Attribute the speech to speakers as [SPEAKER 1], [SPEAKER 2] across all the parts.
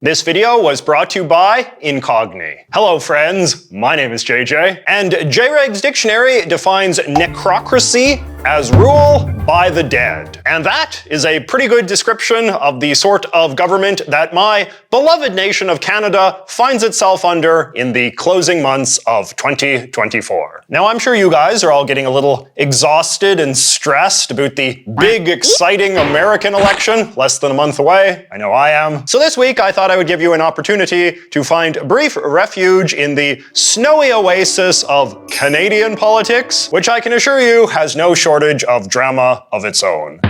[SPEAKER 1] This video was brought to you by Incogni. Hello friends, my name is JJ, and JREG's dictionary defines necrocracy as rule by the dead. And that is a pretty good description of the sort of government that my beloved nation of Canada finds itself under in the closing months of 2024. Now I'm sure you guys are all getting a little exhausted and stressed about the big, exciting American election less than a month away. I know I am. So this week I thought I would give you an opportunity to find brief refuge in the snowy oasis of Canadian politics, which I can assure you has no shortage of drama of its own.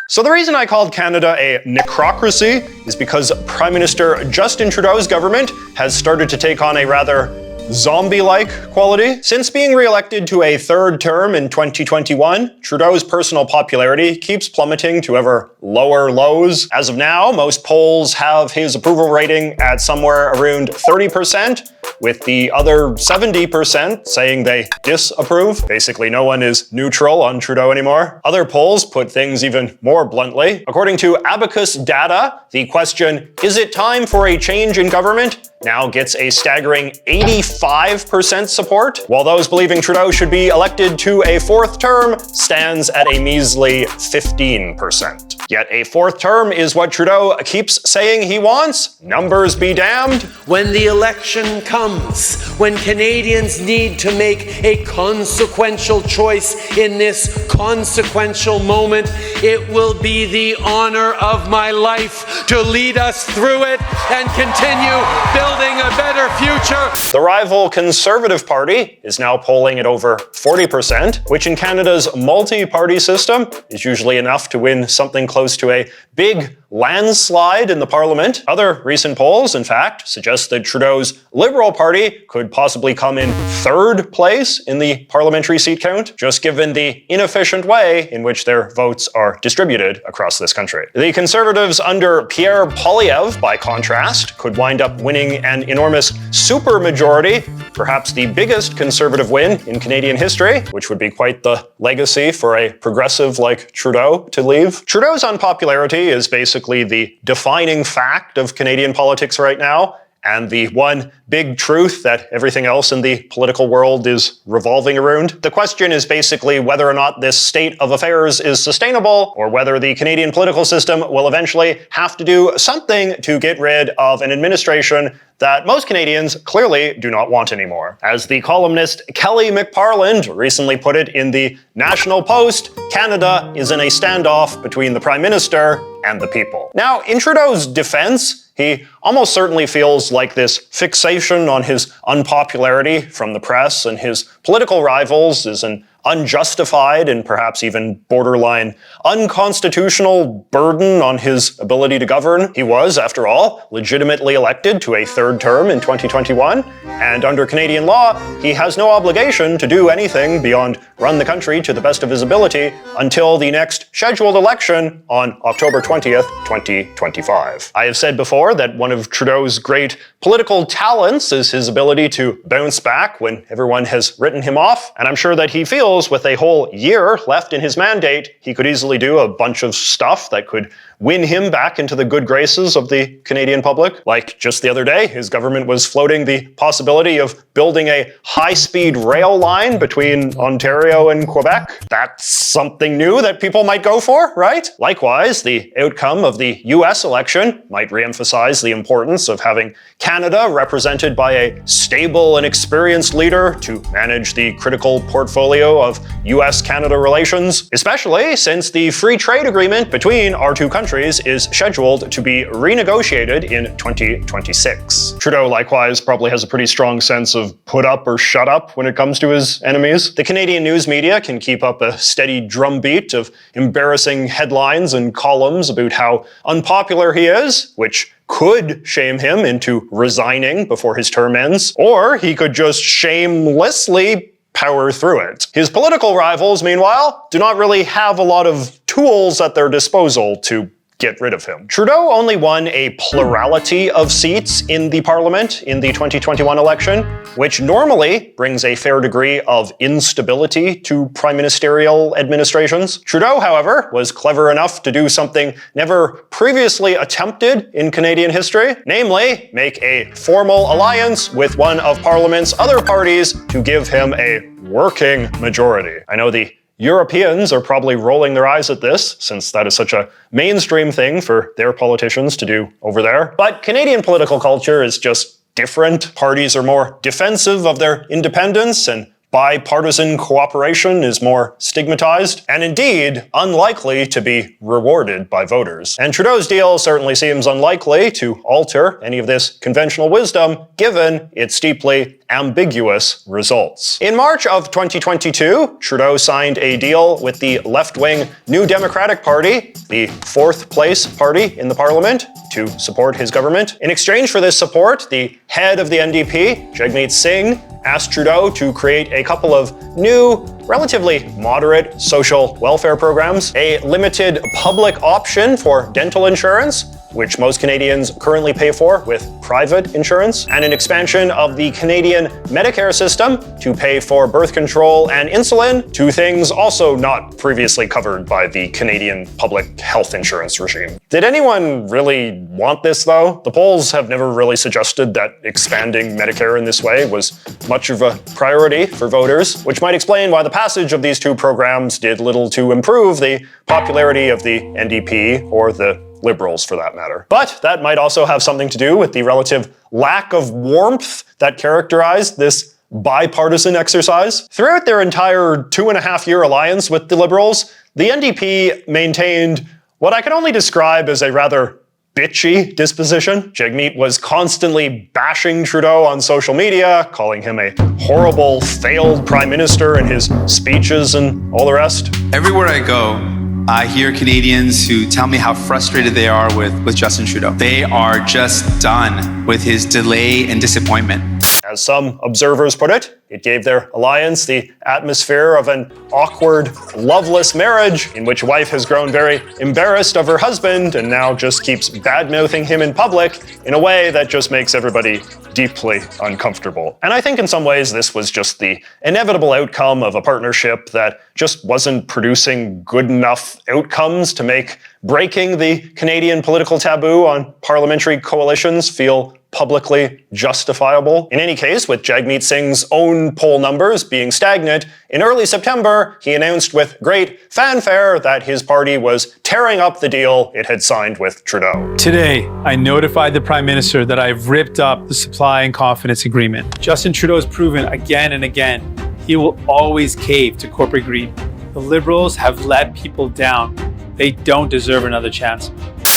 [SPEAKER 1] So the reason I called Canada a necrocracy is because Prime Minister Justin Trudeau's government has started to take on a rather zombie-like quality. Since being re-elected to a third term in 2021, Trudeau's personal popularity keeps plummeting to ever lower lows. As of now, most polls have his approval rating at somewhere around 30%, with the other 70% saying they disapprove. Basically, no one is neutral on Trudeau anymore. Other polls put things even more bluntly. According to Abacus data, the question, "Is it time for a change in government?" now gets a staggering 85% support, while those believing Trudeau should be elected to a fourth term stands at a measly 15%. Yet a fourth term is what Trudeau keeps saying he wants. Numbers be damned.
[SPEAKER 2] When the election comes, when Canadians need to make a consequential choice in this consequential moment, it will be the honor of my life to lead us through it and continue building a better future.
[SPEAKER 1] The rival Conservative Party is now polling at over 40%, which in Canada's multi-party system is usually enough to win something close to a big landslide in the Parliament. Other recent polls, in fact, suggest that Trudeau's Liberal Party could possibly come in third place in the parliamentary seat count, just given the inefficient way in which their votes are distributed across this country. The Conservatives under Pierre Poilievre, by contrast, could wind up winning an enormous supermajority, perhaps the biggest Conservative win in Canadian history, which would be quite the legacy for a progressive like Trudeau to leave. Trudeau's unpopularity is basically the defining fact of Canadian politics right now, and the one big truth that everything else in the political world is revolving around. The question is basically whether or not this state of affairs is sustainable, or whether the Canadian political system will eventually have to do something to get rid of an administration that most Canadians clearly do not want anymore. As the columnist Kelly McParland recently put it in the National Post, Canada is in a standoff between the Prime Minister and the people. Now, in Trudeau's defense, he almost certainly feels like this fixation on his unpopularity from the press and his political rivals is an unjustified and perhaps even borderline unconstitutional burden on his ability to govern. He was, after all, legitimately elected to a third term in 2021, and under Canadian law, he has no obligation to do anything beyond run the country to the best of his ability until the next scheduled election on October 20th, 2025. I have said before that one of Trudeau's great political talents is his ability to bounce back when everyone has written him off, and I'm sure that he feels with a whole year left in his mandate, he could easily do a bunch of stuff that could win him back into the good graces of the Canadian public. Like just the other day, his government was floating the possibility of building a high-speed rail line between Ontario and Quebec. That's something new that people might go for, right? Likewise, the outcome of the US election might re-emphasize the importance of having Canada represented by a stable and experienced leader to manage the critical portfolio of US-Canada relations, especially since the free trade agreement between our two countries is scheduled to be renegotiated in 2026. Trudeau likewise probably has a pretty strong sense of put up or shut up when it comes to his enemies. The Canadian news media can keep up a steady drumbeat of embarrassing headlines and columns about how unpopular he is, which could shame him into resigning before his term ends, or he could just shamelessly power through it. His political rivals, meanwhile, do not really have a lot of tools at their disposal to get rid of him. Trudeau only won a plurality of seats in the parliament in the 2021 election, which normally brings a fair degree of instability to prime ministerial administrations. Trudeau, however, was clever enough to do something never previously attempted in Canadian history, namely make a formal alliance with one of Parliament's other parties to give him a working majority. I know the Europeans are probably rolling their eyes at this, since that is such a mainstream thing for their politicians to do over there. But Canadian political culture is just different. Parties are more defensive of their independence, and bipartisan cooperation is more stigmatized, and indeed unlikely to be rewarded by voters. And Trudeau's deal certainly seems unlikely to alter any of this conventional wisdom, given its deeply ambiguous results. In March of 2022, Trudeau signed a deal with the left-wing New Democratic Party, the fourth-place party in the parliament, to support his government. In exchange for this support, the head of the NDP, Jagmeet Singh, asked Trudeau to create a couple of new, relatively moderate social welfare programs, a limited public option for dental insurance, which most Canadians currently pay for with private insurance, and an expansion of the Canadian Medicare system to pay for birth control and insulin, two things also not previously covered by the Canadian public health insurance regime. Did anyone really want this, though? The polls have never really suggested that expanding Medicare in this way was much of a priority for voters, which might explain why the passage of these two programs did little to improve the popularity of the NDP or the Liberals for that matter. But that might also have something to do with the relative lack of warmth that characterized this bipartisan exercise. Throughout their entire 2.5-year alliance with the Liberals, the NDP maintained what I can only describe as a rather bitchy disposition. Jagmeet was constantly bashing Trudeau on social media, calling him a horrible, failed prime minister in his speeches and all the rest.
[SPEAKER 3] Everywhere I go, I hear Canadians who tell me how frustrated they are with Justin Trudeau. They are just done with his delay and disappointment.
[SPEAKER 1] As some observers put it, it gave their alliance the atmosphere of an awkward, loveless marriage in which wife has grown very embarrassed of her husband and now just keeps bad-mouthing him in public in a way that just makes everybody deeply uncomfortable. And I think in some ways this was just the inevitable outcome of a partnership that just wasn't producing good enough outcomes to make breaking the Canadian political taboo on parliamentary coalitions feel publicly justifiable. In any case, with Jagmeet Singh's own poll numbers being stagnant, in early September, he announced with great fanfare that his party was tearing up the deal it had signed with Trudeau.
[SPEAKER 4] Today, I notified the Prime Minister that I've ripped up the supply and confidence agreement. Justin Trudeau has proven again and again he will always cave to corporate greed. The Liberals have let people down. They don't deserve another chance.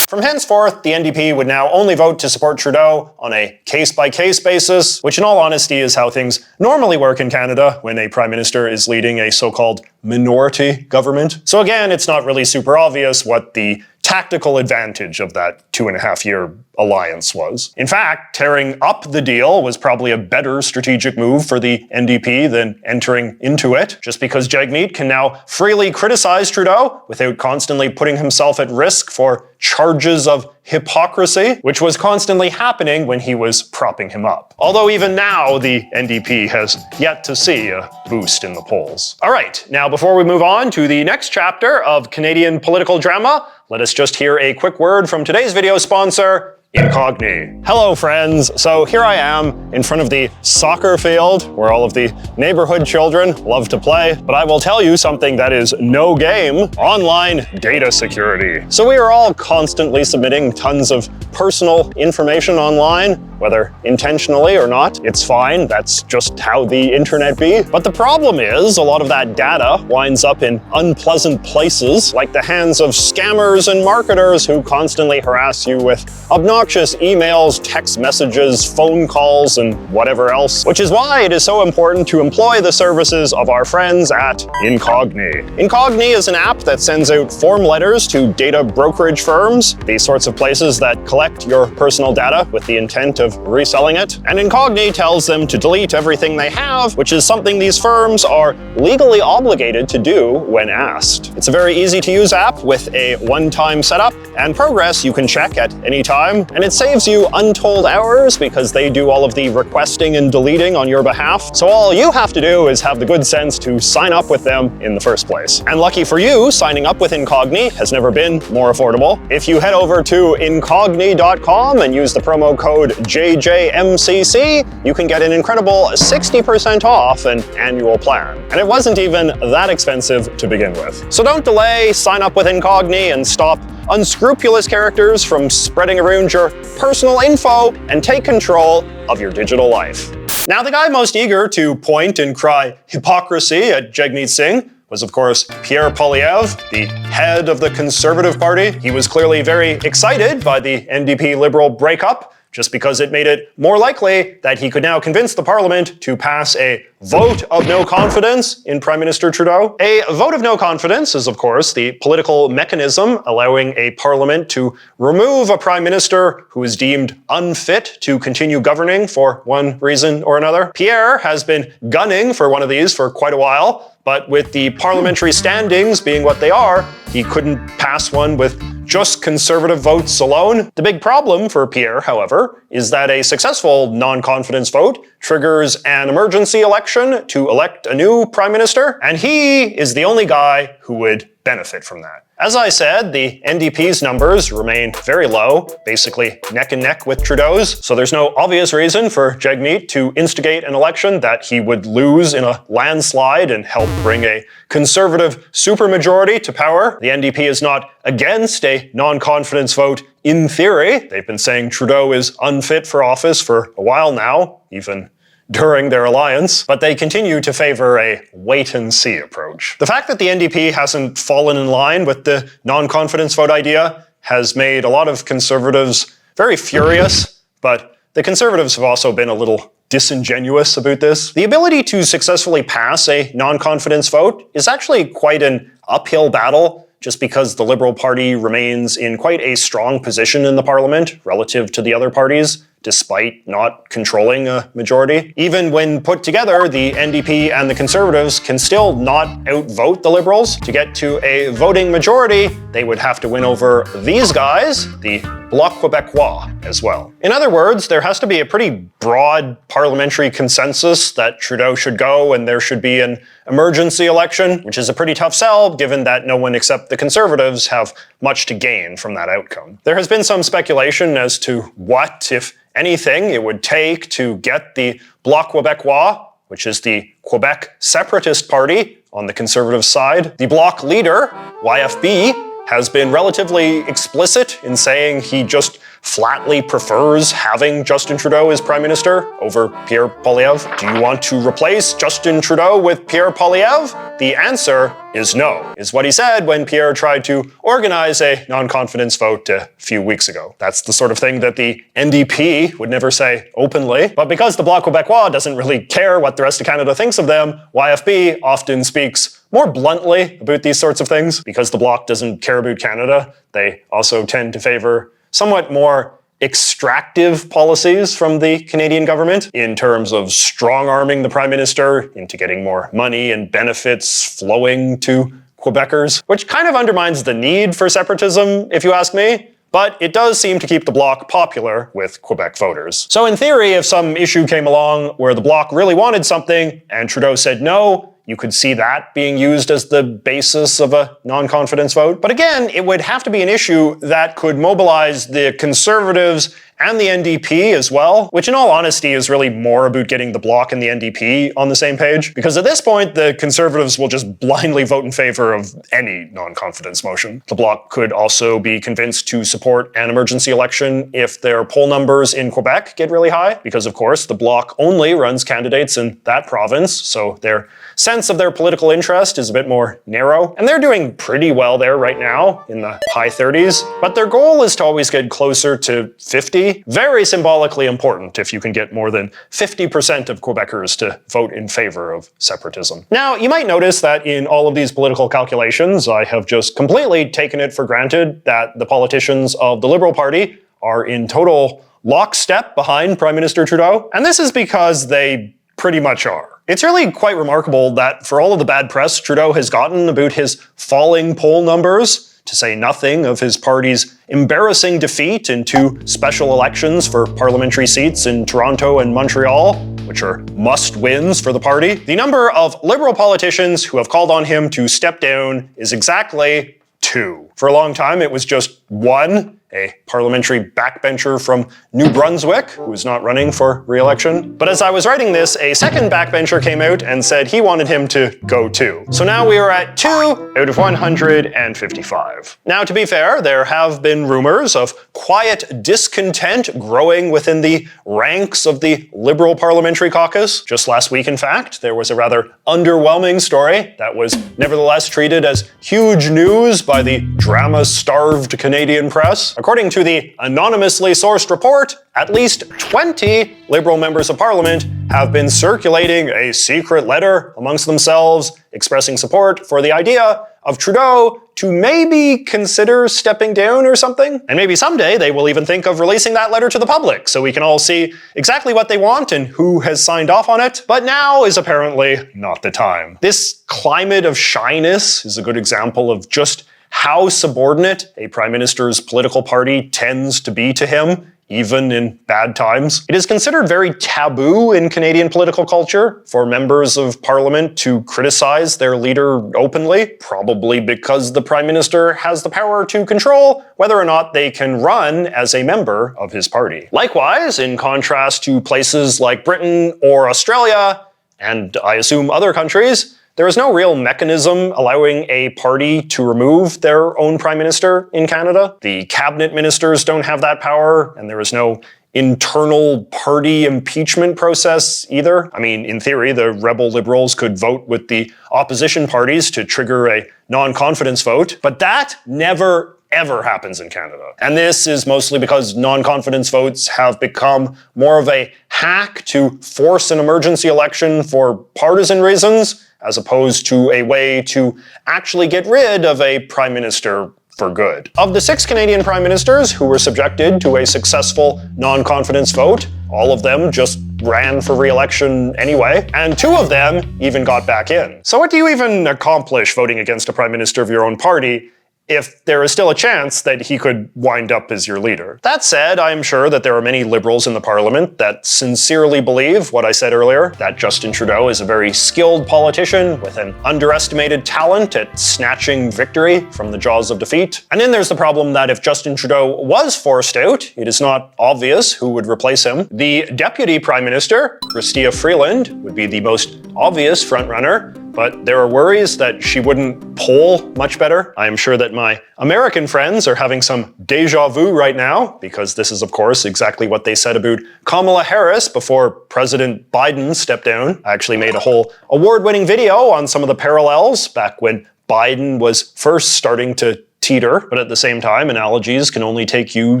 [SPEAKER 1] From henceforth, the NDP would now only vote to support Trudeau on a case-by-case basis, which in all honesty is how things normally work in Canada when a prime minister is leading a so-called minority government. So again, it's not really super obvious what the tactical advantage of that 2.5-year alliance was. In fact, tearing up the deal was probably a better strategic move for the NDP than entering into it, just because Jagmeet can now freely criticize Trudeau without constantly putting himself at risk for charges of hypocrisy, which was constantly happening when he was propping him up. Although even now, the NDP has yet to see a boost in the polls. All right, now before we move on to the next chapter of Canadian political drama, let us just hear a quick word from today's video sponsor, Incogni. Hello friends, so here I am in front of the soccer field where all of the neighborhood children love to play, but I will tell you something that is no game: online data security. So we are all constantly submitting tons of personal information online, whether intentionally or not. It's fine, that's just how the internet be. But the problem is a lot of that data winds up in unpleasant places, like the hands of scammers and marketers who constantly harass you with obnoxious obnoxious emails, text messages, phone calls, and whatever else. Which is why it is so important to employ the services of our friends at Incogni. Incogni is an app that sends out form letters to data brokerage firms, these sorts of places that collect your personal data with the intent of reselling it. And Incogni tells them to delete everything they have, which is something these firms are legally obligated to do when asked. It's a very easy to use app with a one-time setup and progress you can check at any time, and it saves you untold hours because they do all of the requesting and deleting on your behalf. So all you have to do is have the good sense to sign up with them in the first place. And lucky for you, signing up with Incogni has never been more affordable. If you head over to incogni.com and use the promo code JJMCC, you can get an incredible 60% off an annual plan. And it wasn't even that expensive to begin with. So don't delay, sign up with Incogni and stop unscrupulous characters from spreading around your personal info and take control of your digital life. Now, the guy most eager to point and cry hypocrisy at Jagmeet Singh was, of course, Pierre Poilievre, the head of the Conservative Party. He was clearly very excited by the NDP-Liberal breakup, just because it made it more likely that he could now convince the Parliament to pass a vote of no confidence in Prime Minister Trudeau. A vote of no confidence is, of course, the political mechanism allowing a Parliament to remove a Prime Minister who is deemed unfit to continue governing for one reason or another. Pierre has been gunning for one of these for quite a while, but with the parliamentary standings being what they are, he couldn't pass one with just Conservative votes alone. The big problem for Pierre, however, is that a successful non-confidence vote triggers an emergency election to elect a new Prime Minister, and he is the only guy who would benefit from that. As I said, the NDP's numbers remain very low, basically neck and neck with Trudeau's, so there's no obvious reason for Jagmeet to instigate an election that he would lose in a landslide and help bring a Conservative supermajority to power. The NDP is not against a non-confidence vote in theory. They've been saying Trudeau is unfit for office for a while now, even during their alliance, but they continue to favor a wait-and-see approach. The fact that the NDP hasn't fallen in line with the non-confidence vote idea has made a lot of Conservatives very furious, but the Conservatives have also been a little disingenuous about this. The ability to successfully pass a non-confidence vote is actually quite an uphill battle, just because the Liberal Party remains in quite a strong position in the Parliament relative to the other parties, despite not controlling a majority. Even when put together, the NDP and the Conservatives can still not outvote the Liberals. To get to a voting majority, they would have to win over these guys, the Bloc Québécois, as well. In other words, there has to be a pretty broad parliamentary consensus that Trudeau should go and there should be an emergency election, which is a pretty tough sell given that no one except the Conservatives have much to gain from that outcome. There has been some speculation as to what, if anything, it would take to get the Bloc Québécois, which is the Quebec Separatist Party on the Conservative side. The Bloc leader, YFB, has been relatively explicit in saying he just flatly prefers having Justin Trudeau as Prime Minister over Pierre Poilievre. Do you want to replace Justin Trudeau with Pierre Poilievre? The answer is no, is what he said when Pierre tried to organize a non-confidence vote a few weeks ago. That's the sort of thing that the NDP would never say openly. But because the Bloc Québécois doesn't really care what the rest of Canada thinks of them, YFB often speaks more bluntly about these sorts of things. Because the Bloc doesn't care about Canada, they also tend to favor somewhat more extractive policies from the Canadian government in terms of strong-arming the Prime Minister into getting more money and benefits flowing to Quebecers, which kind of undermines the need for separatism, if you ask me. But it does seem to keep the Bloc popular with Quebec voters. So in theory, if some issue came along where the Bloc really wanted something and Trudeau said no, you could see that being used as the basis of a non-confidence vote. But again, it would have to be an issue that could mobilize the Conservatives and the NDP as well, which in all honesty is really more about getting the Bloc and the NDP on the same page, because at this point the Conservatives will just blindly vote in favor of any non-confidence motion. The Bloc could also be convinced to support an emergency election if their poll numbers in Quebec get really high, because of course the Bloc only runs candidates in that province, so their sense of their political interest is a bit more narrow. And they're doing pretty well there right now, in the high 30s, but their goal is to always get closer to 50. Very symbolically important if you can get more than 50% of Quebecers to vote in favor of separatism. Now, you might notice that in all of these political calculations, I have just completely taken it for granted that the politicians of the Liberal Party are in total lockstep behind Prime Minister Trudeau. And this is because they pretty much are. It's really quite remarkable that for all of the bad press Trudeau has gotten about his falling poll numbers, to say nothing of his party's embarrassing defeat in 2 special elections for parliamentary seats in Toronto and Montreal, which are must-wins for the party, the number of Liberal politicians who have called on him to step down is exactly 2. For a long time, it was just 1, a parliamentary backbencher from New Brunswick, who is not running for re-election. But as I was writing this, a second backbencher came out and said he wanted him to go too. So now we are at 2 out of 155. Now, to be fair, there have been rumors of quiet discontent growing within the ranks of the Liberal Parliamentary Caucus. Just last week, in fact, there was a rather underwhelming story that was nevertheless treated as huge news by the drama-starved Canadian press. According to the anonymously sourced report, at least 20 Liberal members of Parliament have been circulating a secret letter amongst themselves expressing support for the idea of Trudeau to maybe consider stepping down or something. And maybe someday they will even think of releasing that letter to the public so we can all see exactly what they want and who has signed off on it. But now is apparently not the time. This climate of shyness is a good example of just how subordinate a prime minister's political party tends to be to him, even in bad times. It is considered very taboo in Canadian political culture for members of parliament to criticize their leader openly, probably because the prime minister has the power to control whether or not they can run as a member of his party. Likewise, in contrast to places like Britain or Australia, and I assume other countries, there is no real mechanism allowing a party to remove their own prime minister in Canada. The cabinet ministers don't have that power, and there is no internal party impeachment process either. I mean, in theory, the rebel Liberals could vote with the opposition parties to trigger a non-confidence vote, but that never ever happens in Canada. And this is mostly because non-confidence votes have become more of a hack to force an emergency election for partisan reasons, as opposed to a way to actually get rid of a prime minister for good. Of the 6 Canadian prime ministers who were subjected to a successful non-confidence vote, all of them just ran for re-election anyway, and 2 of them even got back in. So what do you even accomplish voting against a prime minister of your own party if there is still a chance that he could wind up as your leader? That said, I am sure that there are many Liberals in the Parliament that sincerely believe what I said earlier, that Justin Trudeau is a very skilled politician with an underestimated talent at snatching victory from the jaws of defeat. And then there's the problem that if Justin Trudeau was forced out, it is not obvious who would replace him. The Deputy Prime Minister, Chrystia Freeland, would be the most obvious frontrunner, but there are worries that she wouldn't poll much better. I am sure that my American friends are having some deja vu right now, because this is, of course, exactly what they said about Kamala Harris before President Biden stepped down. I actually made a whole award-winning video on some of the parallels back when Biden was first starting to teeter, but at the same time, analogies can only take you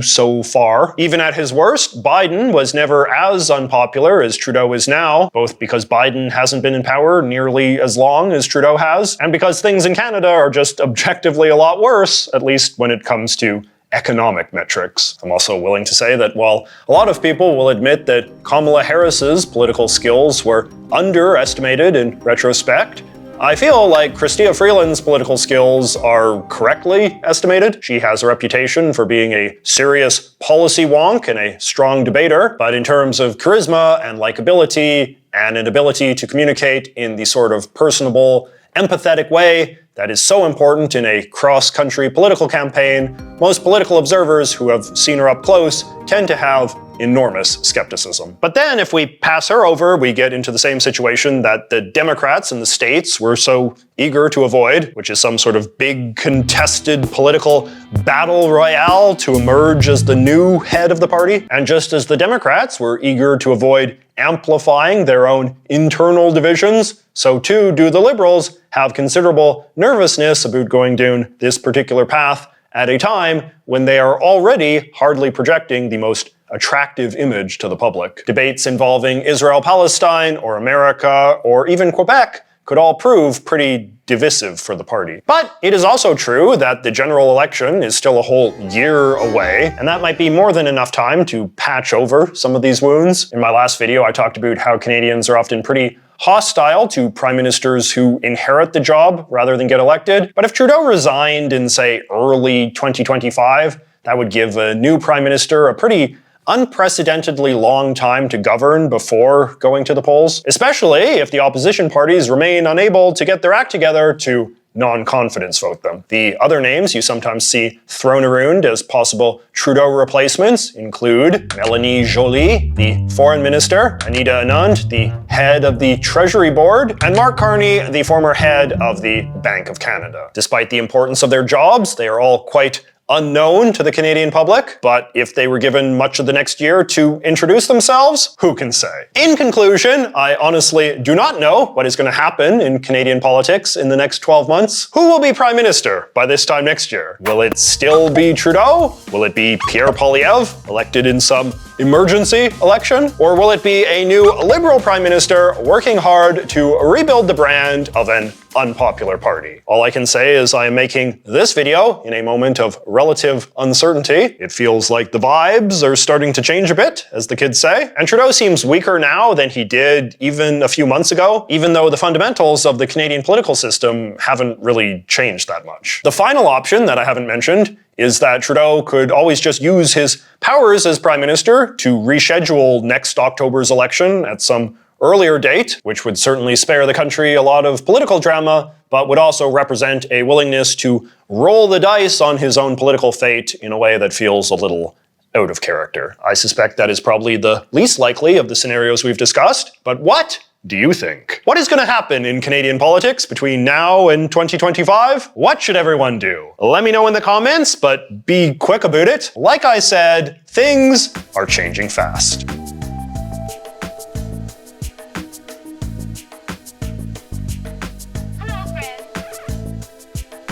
[SPEAKER 1] so far. Even at his worst, Biden was never as unpopular as Trudeau is now, both because Biden hasn't been in power nearly as long as Trudeau has, and because things in Canada are just objectively a lot worse, at least when it comes to economic metrics. I'm also willing to say that while a lot of people will admit that Kamala Harris's political skills were underestimated in retrospect, I feel like Chrystia Freeland's political skills are correctly estimated. She has a reputation for being a serious policy wonk and a strong debater, but in terms of charisma and likability and an ability to communicate in the sort of personable, empathetic way that is so important in a cross-country political campaign, most political observers who have seen her up close tend to have enormous skepticism. But then if we pass her over, we get into the same situation that the Democrats in the States were so eager to avoid, which is some sort of big contested political battle royale to emerge as the new head of the party. And just as the Democrats were eager to avoid amplifying their own internal divisions, so too do the Liberals have considerable nervousness about going down this particular path at a time when they are already hardly projecting the most attractive image to the public. Debates involving Israel-Palestine, or America, or even Quebec could all prove pretty divisive for the party. But it is also true that the general election is still a whole year away, and that might be more than enough time to patch over some of these wounds. In my last video, I talked about how Canadians are often pretty hostile to prime ministers who inherit the job rather than get elected. But if Trudeau resigned in, say, early 2025, that would give a new prime minister a pretty unprecedentedly long time to govern before going to the polls, especially if the opposition parties remain unable to get their act together to non-confidence vote them. The other names you sometimes see thrown around as possible Trudeau replacements include Mélanie Joly, the foreign minister, Anita Anand, the head of the Treasury Board, and Mark Carney, the former head of the Bank of Canada. Despite the importance of their jobs, they are all quite unknown to the Canadian public, but if they were given much of the next year to introduce themselves, who can say? In conclusion, I honestly do not know what is going to happen in Canadian politics in the next 12 months. Who will be Prime Minister by this time next year? Will it still be Trudeau? Will it be Pierre Poilievre, elected in some emergency election? Or will it be a new Liberal Prime Minister working hard to rebuild the brand of an unpopular party? All I can say is I am making this video in a moment of relative uncertainty. It feels like the vibes are starting to change a bit, as the kids say. And Trudeau seems weaker now than he did even a few months ago, even though the fundamentals of the Canadian political system haven't really changed that much. The final option that I haven't mentioned is that Trudeau could always just use his powers as Prime Minister to reschedule next October's election at some earlier date, which would certainly spare the country a lot of political drama, but would also represent a willingness to roll the dice on his own political fate in a way that feels a little out of character. I suspect that is probably the least likely of the scenarios we've discussed, but what do you think? What is going to happen in Canadian politics between now and 2025? What should everyone do? Let me know in the comments, but be quick about it. Like I said, things are changing fast.